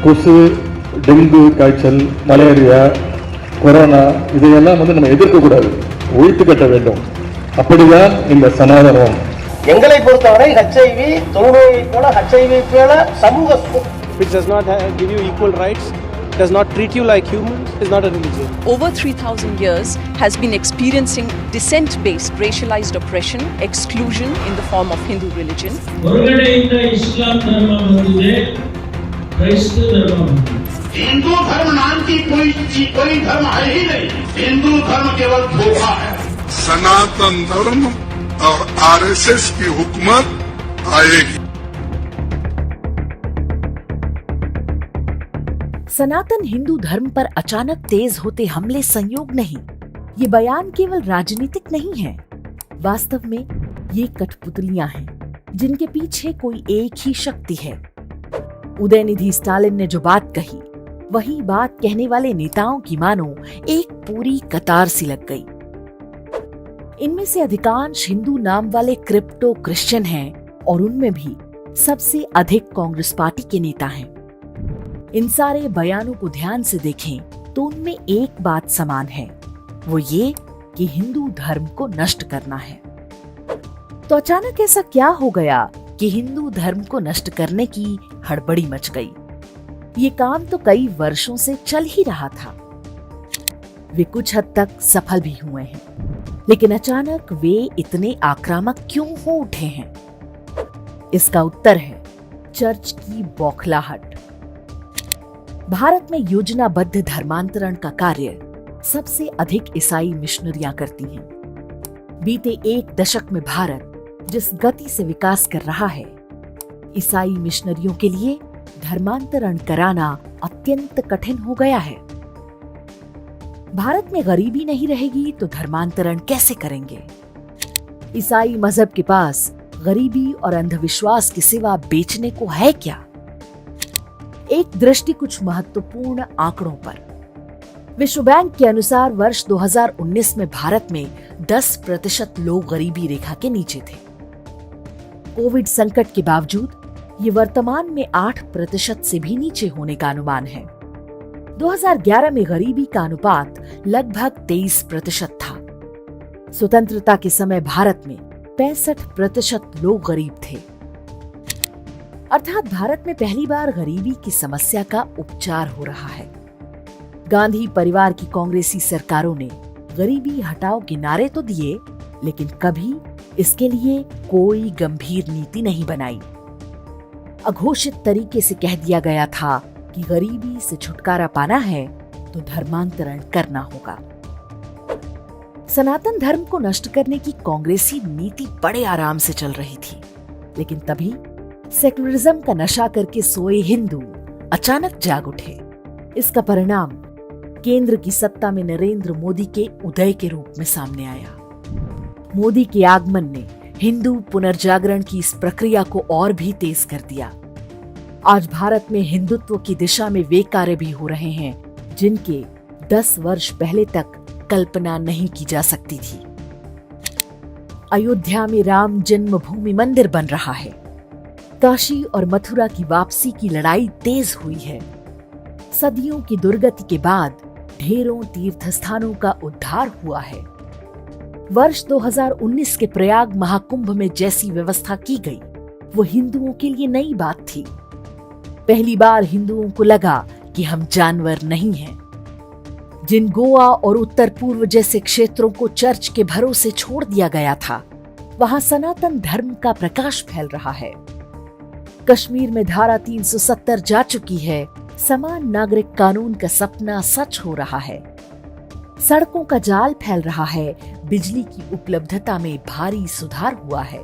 கொசு, டெங்கு காய்ச்சல், malaria, corona இதையெல்லாம் நம்ம எதிர்க்கக்கூடாது, ஒழித்து கட்ட வேண்டும். அப்படிதான் இந்த சனாதனம். எங்களை பொறுத்தவரை ஹெச்ஐவி தொழுநோயை போல ஹெச்ஐவி போல சமூக which does not give you equal rights, does not treat you like humans, is not a religion. Over 3,000 years has been experiencing descent-based racialized oppression, exclusion in the form of Hindu religion. ಹೊರಗಡೆಯಿಂದ ಇಸ್ಲಾಂ ಧರ್ಮ ಬಂದಿದೆ, ಕ್ರೈಸ್ತ ಧರ್ಮ ಬಂದಿದೆ. हिंदू धर्म नाम की कोई धर्म है ही नहीं. हिंदू धर्म केवल धोखा है. सनातन धर्म और आरएसएस की हुकूमत आएगी. सनातन हिंदू धर्म पर अचानक तेज होते हमले संयोग नहीं, ये बयान केवल राजनीतिक नहीं है. वास्तव में ये कठपुतलियां हैं जिनके पीछे कोई एक ही शक्ति है. उदयनिधि स्टालिन ने जो बात कही, वही बात कहने वाले नेताओं की मानो एक पूरी कतार सी लग गई. इनमें से अधिकांश हिंदू नाम वाले क्रिप्टो क्रिश्चियन हैं और उनमें भी सबसे अधिक कांग्रेस पार्टी के नेता हैं. इन सारे बयानों को ध्यान से देखें तो उनमें एक बात समान है, वो ये कि हिंदू धर्म को नष्ट करना है. तो अचानक ऐसा क्या हो गया कि हिंदू धर्म को नष्ट करने की हड़बड़ी मच गई? ये काम तो कई वर्षों से चल ही रहा था. वे कुछ हद तक सफल भी हुए हैं, लेकिन अचानक वे इतने आक्रामक क्यों हो उठे हैं? इसका उत्तर है चर्च की बौखलाहट. भारत में योजनाबद्ध धर्मांतरण का कार्य सबसे अधिक ईसाई मिशनरियां करती हैं. बीते एक दशक में भारत जिस गति से विकास कर रहा है, ईसाई मिशनरियों के लिए धर्मांतरण कराना अत्यंत कठिन हो गया है. भारत में गरीबी नहीं रहेगी तो धर्मांतरण कैसे करेंगे? ईसाई मजहब के पास गरीबी और अंधविश्वास के सिवा बेचने को है क्या? एक दृष्टि कुछ महत्वपूर्ण आंकड़ों पर. विश्व बैंक के अनुसार वर्ष 2019 में भारत में 10% लोग गरीबी रेखा के नीचे थे. कोविड संकट के बावजूद ये वर्तमान में 8% से भी नीचे होने का अनुमान है. 2011 में गरीबी का अनुपात लगभग 23% था. स्वतंत्रता के समय भारत में 65% लोग गरीब थे. अर्थात भारत में पहली बार गरीबी की समस्या का उपचार हो रहा है. गांधी परिवार की कांग्रेसी सरकारों ने गरीबी हटाओ के नारे तो दिए, लेकिन कभी इसके लिए कोई गंभीर नीति नहीं बनाई. अघोषित तरीके से कह दिया गया था कि गरीबी से छुटकारा पाना है तो धर्मांतरण करना होगा. सनातन धर्म को नष्ट करने की कांग्रेसी नीति बड़े आराम से चल रही थी, लेकिन तभी सेकुलरिज्म का नशा करके सोए हिंदू अचानक जाग उठे. इसका परिणाम केंद्र की सत्ता में नरेंद्र मोदी के उदय के रूप में सामने आया. मोदी के आगमन ने हिंदू पुनर्जागरण की इस प्रक्रिया को और भी तेज कर दिया. आज भारत में हिंदुत्व की दिशा में वे कार्य भी हो रहे हैं जिनके 10 वर्ष पहले तक कल्पना नहीं की जा सकती थी. अयोध्या में राम जन्मभूमि मंदिर बन रहा है. काशी और मथुरा की वापसी की लड़ाई तेज हुई है. सदियों की दुर्गति के बाद ढेरों तीर्थ स्थानों का उद्धार हुआ है. वर्ष 2019 के प्रयाग महाकुंभ में जैसी व्यवस्था की गई, वो हिंदुओं के लिए नई बात थी. पहली बार हिंदुओं को लगा कि हम जानवर नहीं हैं. जिन गोवा और उत्तर पूर्व जैसे क्षेत्रों को चर्च के भरोसे छोड़ दिया गया था, वहां सनातन धर्म का प्रकाश फैल रहा है. कश्मीर में धारा 370 जा चुकी है. समान नागरिक कानून का सपना सच हो रहा है. सड़कों का जाल फैल रहा है. बिजली की उपलब्धता में भारी सुधार हुआ है.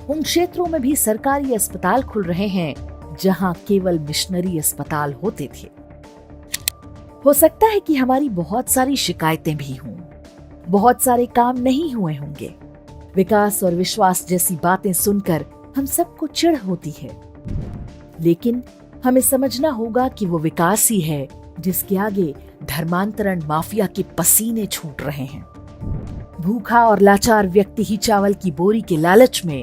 उन क्षेत्रों में भी सरकारी अस्पताल खुल रहे हैं जहां केवल मिशनरी अस्पताल होते थे. हो सकता है कि हमारी बहुत सारी शिकायतें भी हों, बहुत सारे काम नहीं हुए होंगे. विकास और विश्वास जैसी बातें सुनकर हम सबको चिढ़ होती है, लेकिन हमें समझना होगा कि वो विकास ही है जिसके आगे धर्मांतरण माफिया के पसीने छूट रहे हैं. भूखा और लाचार व्यक्ति ही चावल की बोरी के लालच में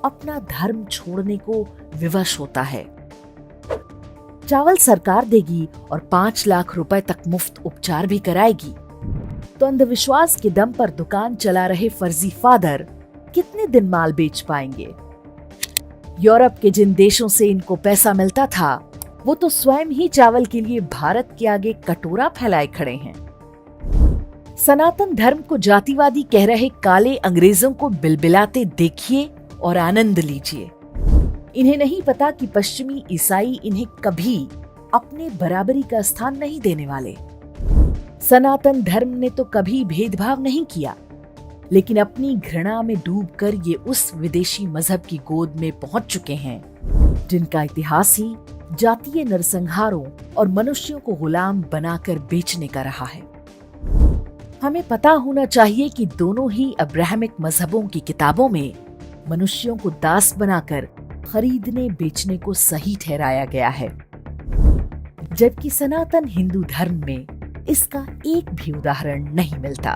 अपना धर्म छोड़ने को विवश होता है. चावल सरकार देगी और 5 लाख रुपए तक मुफ्त उपचार भी कराएगी, तो अंधविश्वास के दम पर दुकान चला रहे फर्जी फादर कितने दिन माल बेच पाएंगे? यूरोप के जिन देशों से इनको पैसा मिलता था, वो तो स्वयं ही चावल के लिए भारत के आगे कटोरा फैलाए खड़े हैं। सनातन धर्म को जातिवादी कह रहे काले अंग्रेजों को बिलबिलाते देखिए और आनंद लीजिए। इन्हें नहीं पता कि पश्चिमी ईसाई इन्हें कभी अपने बराबरी का स्थान नहीं देने वाले। सनातन धर्म ने तो कभी भेदभाव नहीं किया, लेकिन अपनी घृणा में डूबकर ये उस विदेशी मजहब की गोद में पहुंच चुके हैं जिनका इतिहास ही जातीय नरसंहारों और मनुष्यों को गुलाम बनाकर बेचने का रहा है। हमें पता होना चाहिए कि दोनों ही अब्राहमिक मजहबों की किताबों में मनुष्यों को दास बनाकर खरीदने बेचने को सही ठहराया गया है, जबकि सनातन हिंदू धर्म में इसका एक भी उदाहरण नहीं मिलता।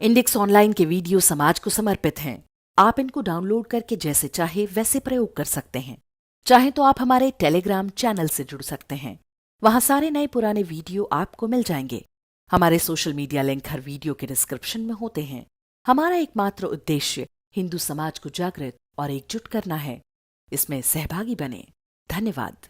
इंडेक्स ऑनलाइन के वीडियो समाज को समर्पित हैं। आप इनको डाउनलोड करके जैसे चाहे वैसे प्रयोग कर सकते हैं। चाहे तो आप हमारे टेलीग्राम चैनल से जुड़ सकते हैं। वहां सारे नए पुराने वीडियो आपको मिल जाएंगे। हमारे सोशल मीडिया लिंक हर वीडियो के डिस्क्रिप्शन में होते हैं। हमारा एकमात्र उद्देश्य हिंदू समाज को जागृत और एकजुट करना है। इसमें सहभागी बने। धन्यवाद।